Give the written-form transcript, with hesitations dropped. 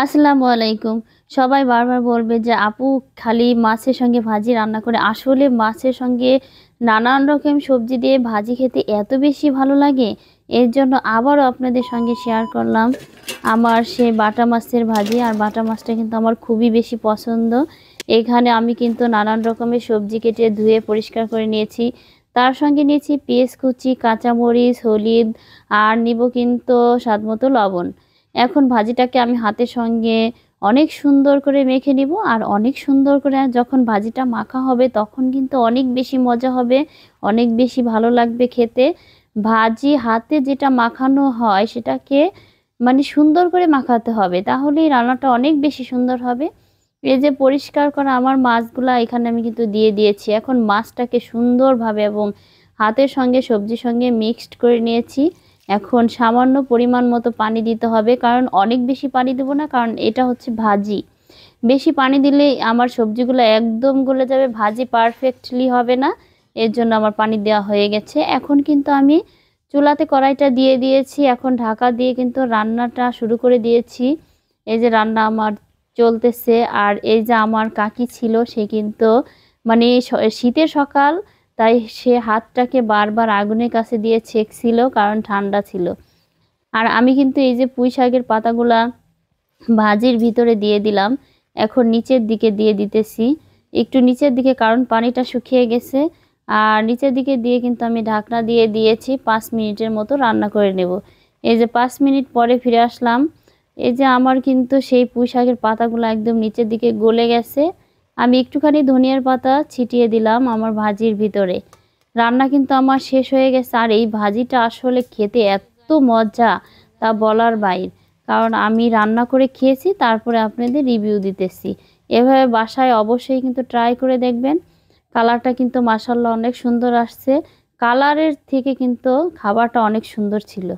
আসসালামু আলাইকুম। সবাই বারবার বলবে যে আপু খালি মাছের সঙ্গে ভাজি রান্না করে। আসলে মাছের সঙ্গে নানান রকম সবজি দিয়ে ভাজি খেতে এত বেশি ভালো লাগে। এর জন্য আবারও আপনাদের সঙ্গে শেয়ার করলাম আমার সেই বাটা মাছের ভাজি। আর বাটা মাছটা কিন্তু আমার খুবই বেশি পছন্দ। এখানে আমি কিন্তু নানান রকমের সবজি কেটে ধুয়ে পরিষ্কার করে নিয়েছি। তার সঙ্গে নিয়েছি পেঁয়াজ কুচি, কাঁচামরিচ, হলুদ আর নিব কিন্তু স্বাদমতো লবণ। এখন ভাজিটাকে আমি হাতের সঙ্গে অনেক সুন্দর করে মেখে নিব। আর অনেক সুন্দর করে যখন ভাজিটা মাখা হবে তখন কিন্তু অনেক বেশি মজা হবে, অনেক বেশি ভালো লাগবে খেতে। ভাজি হাতে যেটা মাখানো হয় সেটাকে মানে সুন্দর করে মাখাতে হবে, তাহলেই রান্নাটা অনেক বেশি সুন্দর হবে। এই যে পরিষ্কার করা আমার মাছগুলা এখানে আমি কিন্তু দিয়ে দিয়েছি। এখন মাছটাকে সুন্দরভাবে এবং হাতের সঙ্গে সবজির সঙ্গে মিক্সড করে নিয়েছি। এখন সামান্য পরিমাণ মতো পানি দিতে হবে, কারণ অনেক বেশি পানি দেবো না, কারণ এটা হচ্ছে ভাজি। বেশি পানি দিলে আমার সবজিগুলো একদম গলে যাবে, ভাজি পারফেক্টলি হবে না। এর জন্য আমার পানি দেওয়া হয়ে গেছে। এখন কিন্তু আমি চুলাতে কড়াইটা দিয়ে দিয়েছি। এখন ঢাকা দিয়ে কিন্তু রান্নাটা শুরু করে দিয়েছি। এই যে রান্না আমার চলতেছে। আর এই যে আমার কাকি ছিল, সে কিন্তু মানে শীতের সকাল, তাই সে হাতটাকে বারবার আগুনের কাছে দিয়ে ছেঁকছিল, কারণ ঠান্ডা ছিল। আর আমি কিন্তু এই যে পুঁই শাকের পাতাগুলা ভাজির ভিতরে দিয়ে দিলাম। এখন নিচের দিকে দিয়ে দিতেছি, একটু নিচের দিকে, কারণ পানিটা শুকিয়ে গেছে। আর নিচের দিকে দিয়ে কিন্তু আমি ঢাকনা দিয়ে দিয়েছি। 5 মিনিটের মতো রান্না করে নেব। এই যে 5 মিনিট পরে ফিরে আসলাম। এই যে আমার কিন্তু সেই পুঁই শাকের পাতাগুলো একদম নিচের দিকে গলে গেছে। আমি একটুখানি ধনিয়ার পাতা ছিটিয়ে দিলাম আমার ভাজির ভিতরে। রান্না কিন্তু আমার শেষ হয়ে গেছে। আর এই ভাজিটা আসলে খেতে এত মজা, তা বলার বাইরে। কারণ আমি রান্না করে খেয়েছি, তারপরে আপনাদের রিভিউ দিতেছি। এভাবে বাসায় অবশ্যই কিন্তু ট্রাই করে দেখবেন। কালারটা কিন্তু মাশাআল্লাহ অনেক সুন্দর আসছে। কালারের থেকে কিন্তু খাবারটা অনেক সুন্দর ছিল।